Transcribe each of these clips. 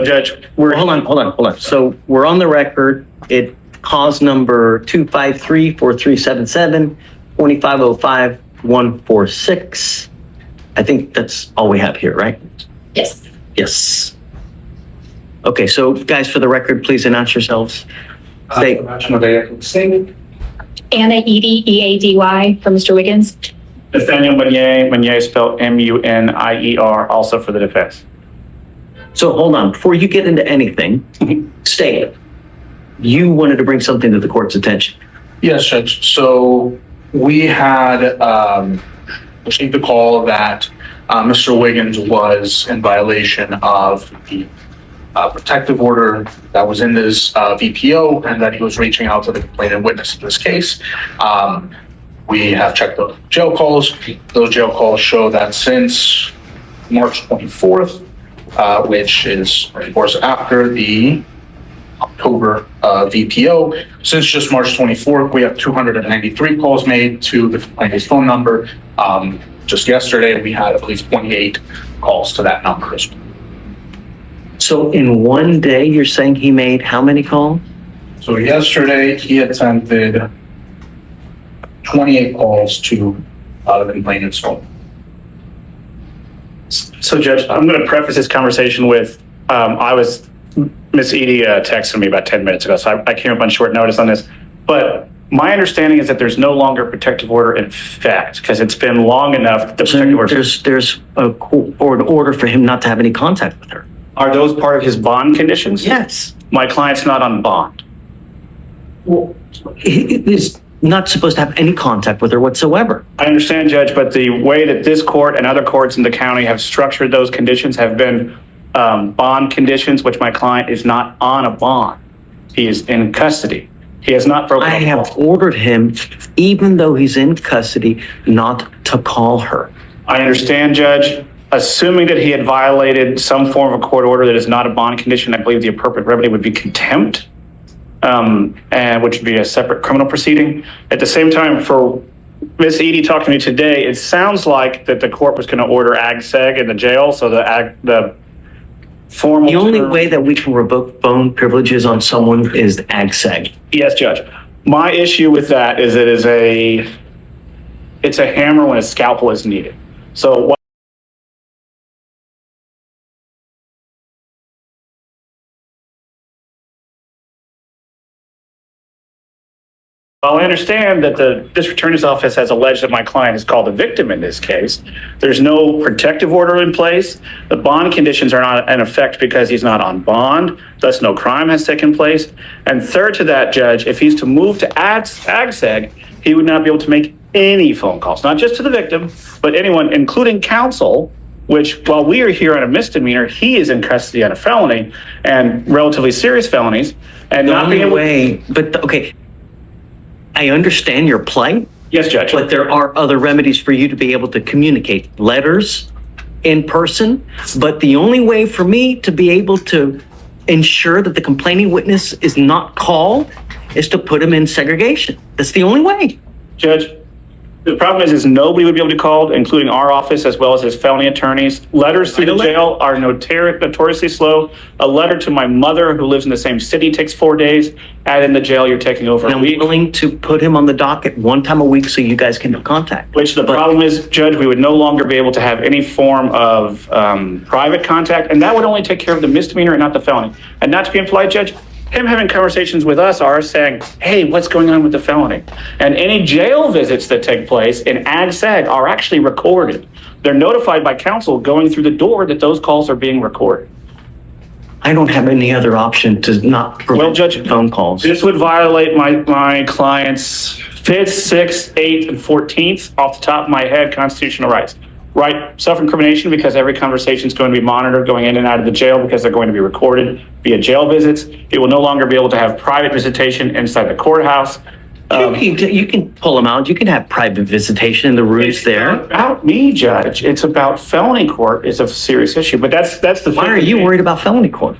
Judge, Hold on. So we're on the record. It cause number 253-4377, 2505-146. I think that's all we have here, right? Yes. Yes. Okay, so guys, for the record, please announce yourselves. Say, Anna Eady, EADY, for Mr. Wiggins. Nathaniel Meunier spelled Munier, also for the defense. so hold on, before you get into anything, stay. You wanted to bring something to the court's attention. Yes, Judge. So we had received a call that Mr. Wiggins was in violation of the protective order that was in this VPO, and that he was reaching out to the complainant witness in this case. We have checked the jail calls. Those jail calls show that since March 24th, which is, of course, after the October VPO, since just March 24th, we have 293 calls made to the complainant's phone number. Just yesterday, we had, I believe, 28 calls to that number as well. So in one day, you're saying he made how many calls? So yesterday, he attempted 28 calls to the complainant's phone. So, Judge, I'm going to preface this conversation with, Miss Eady texted me about 10 minutes ago, so I came up on short notice on this. But my understanding is that there's no longer a protective order in effect, because it's been long enough that the protective order... There's an order for him not to have any contact with her. Are those part of his bond conditions? Yes. My client's not on bond. Well, he is not supposed to have any contact with her whatsoever. I understand, Judge, but the way that this court and other courts in the county have structured those conditions have been bond conditions, which my client is not on a bond. He is in custody. He has not broken. I have ordered him, even though he's in custody, not to call her. I understand, Judge. Assuming that he had violated some form of a court order that is not a bond condition, I believe the appropriate remedy would be contempt, and which would be a separate criminal proceeding. At the same time, for Ms. Eady talking to me today, it sounds like that the court was going to order ag-seg in the jail, so the formal... The only way that we can revoke phone privileges on someone is ag-seg. Yes, Judge. My issue with that is it's a hammer when a scalpel is needed. So while I understand that the district attorney's office has alleged that my client is called a victim in this case, there's no protective order in place. The bond conditions are not in effect because he's not on bond, thus no crime has taken place. And third to that, Judge, if he's to move to ag-seg, he would not be able to make any phone calls, not just to the victim, but anyone, including counsel, which while we are here on a misdemeanor, he is in custody on a felony and relatively serious felonies. And not being able... okay. I understand your plight. Yes, Judge. But there are other remedies for you to be able to communicate. Letters, in person. But the only way for me to be able to ensure that the complaining witness is not called is to put him in segregation. That's the only way. Judge, the problem is nobody would be able to call, including our office as well as his felony attorneys. Letters through the jail are notoriously slow. A letter to my mother, who lives in the same city, takes 4 days. Add in the jail, you're taking over I'm willing to put him on the docket one time a week so you guys can have contact. Which the problem is, Judge, we would no longer be able to have any form of private contact, and that would only take care of the misdemeanor and not the felony. And not to be impolite, Judge, him having conversations with us are saying, hey, what's going on with the felony? And any jail visits that take place in ag-seg are actually recorded. They're notified by counsel going through the door that those calls are being recorded. I don't have any other option to not prevent phone calls. This would violate my client's 5th, 6th, 8th, and 14th, off the top of my head, constitutional rights. Right, self-incrimination, because every conversation is going to be monitored going in and out of the jail because they're going to be recorded via jail visits. It will no longer be able to have private visitation inside the courthouse. You can pull them out. You can have private visitation in the rooms there. It's not about me, Judge. It's about felony court is a serious issue. But that's the. Why are you worried about felony court?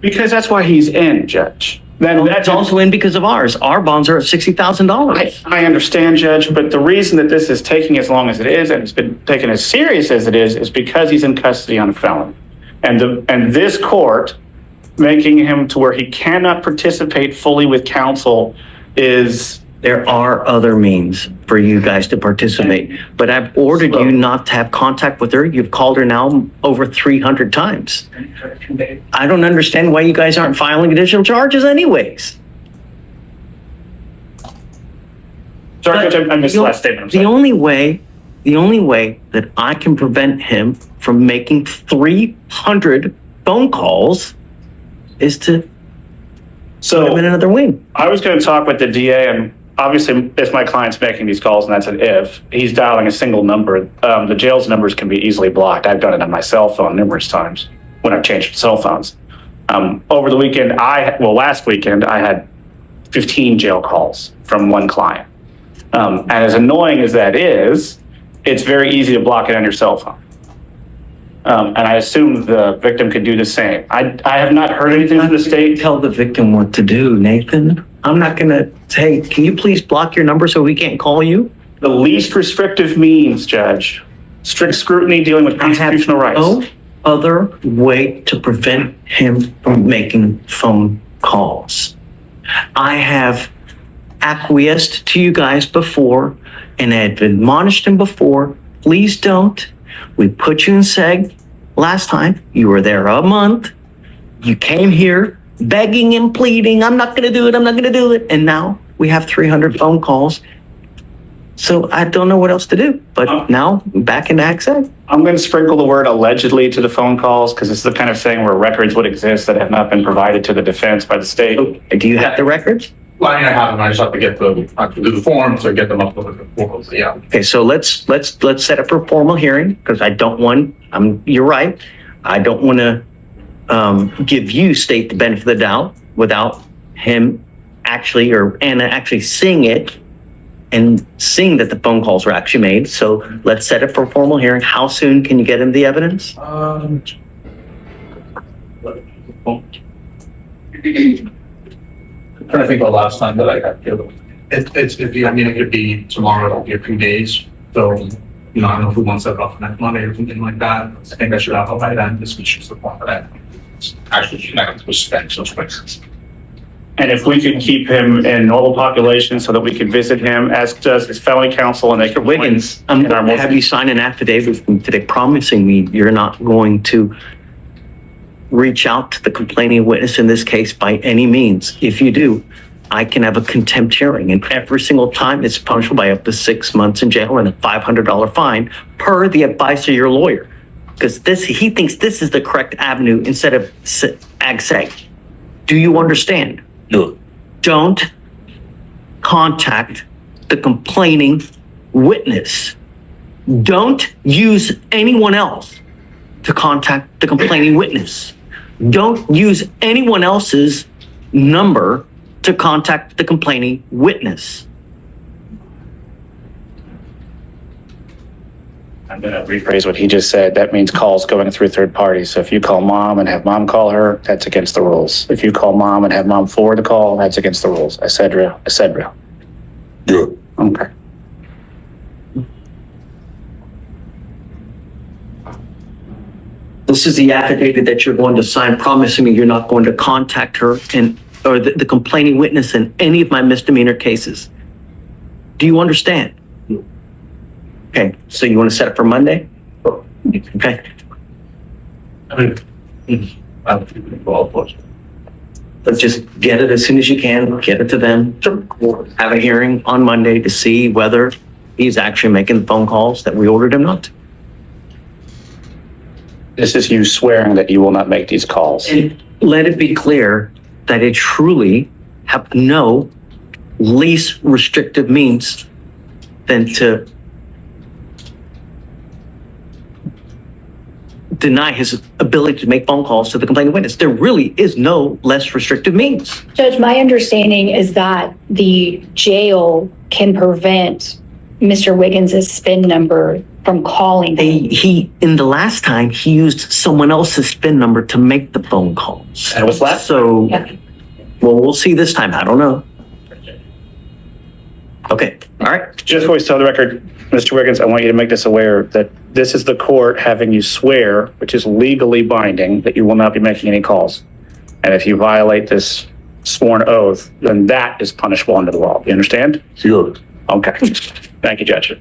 Because that's why he's in, Judge. That's also in because of ours. Our bonds are at $60,000. I understand, Judge, but the reason that this is taking as long as it is and it's been taken as serious as it is because he's in custody on a felony. And this court making him to where he cannot participate fully with counsel is, There are other means for you guys to participate, but I've ordered you not to have contact with her. You've called her now over 300 times. I don't understand why you guys aren't filing additional charges anyways. sorry, Judge, I missed the last statement. I'm sorry. The only way that I can prevent him from making 300 phone calls is to put So him in another wing. I was going to talk with the DA, and obviously, if my client's making these calls, and that's an if, he's dialing a single number, the jail's numbers can be easily blocked. I've done it on my cell phone numerous times when I've changed cell phones. Over the weekend, last weekend, I had 15 jail calls from one client. And as annoying as that is, it's very easy to block it on your cell phone. And I assume the victim could do the same. I have not heard anything from the state. Tell the victim what to do, Nathan. I'm not gonna say, can you please block your number so we can't call you? The least restrictive means, Judge, strict scrutiny dealing with constitutional rights. No other way to prevent him from making phone calls. I have acquiesced to you guys before and I have admonished him before. Please don't. We put you in SEG last time. You were there a month. You came here begging and pleading, I'm not going to do it, I'm not going to do it. And now we have 300 phone calls. So I don't know what else to do. But now back in SEG. I'm going to sprinkle the word allegedly to the phone calls because it's the kind of thing where records would exist that have not been provided to the defense by the state. Do you have the records? Well, I have them. I just have to I have to do the forms or get them up with the forms. Yeah. Okay, so let's set up a formal hearing because I don't want, you're right. I don't want to give you state the benefit of the doubt without him actually, or Anna actually seeing it and seeing that the phone calls were actually made. So let's set up for a formal hearing. How soon can you get him the evidence? I'm trying to think of the last time that I got killed. It could be tomorrow, it'll be a few days. So, I don't know if we want to set it off next Monday or something like that. I think I should have it by then. This was just the point of that. Actually, connected with spent those places. And if we could keep him in normal population so that we could visit him, as does his family counsel, and they could. Wiggins, I'm in our going to have you sign an affidavit from today promising me you're not going to reach out to the complaining witness in this case by any means. If you do, I can have a contempt hearing, and every single time it's punishable by up to 6 months in jail and a $500 fine per the advice of your lawyer. Because he thinks this is the correct avenue instead of AgSeg. Do you understand? No. Don't contact the complaining witness. Don't use anyone else to contact the complaining witness. Don't use anyone else's number to contact the complaining witness. I'm going to rephrase what he just said. That means calls going through third parties. So if you call mom and have mom call her, that's against the rules. If you call mom and have mom forward the call, that's against the rules. Et cetera, et cetera. Good. Okay. This is the affidavit that you're going to sign promising me you're not going to contact her or the complaining witness in any of my misdemeanor cases. Do you understand? Okay, so you want to set it for Monday? Okay. Let's just get it as soon as you can, get it to them. Have a hearing on Monday to see whether he's actually making the phone calls that we ordered him not to. This is you swearing that you will not make these calls. And let it be clear that I truly have no least restrictive means than to deny his ability to make phone calls to the complaining witness. There really is no less restrictive means. Judge, my understanding is that the jail can prevent Mr. Wiggins' SPIN number from calling. In the last time, he used someone else's SPIN number to make the phone calls. And what's that? So, Yeah. well, we'll see this time. I don't know. Okay, all right. Just before we tell the record, Mr. Wiggins, I want you to make this aware that this is the court having you swear, which is legally binding, that you will not be making any calls. And if you violate this sworn oath, then that is punishable under the law. You understand? Sure. Okay. Thank you, Judge.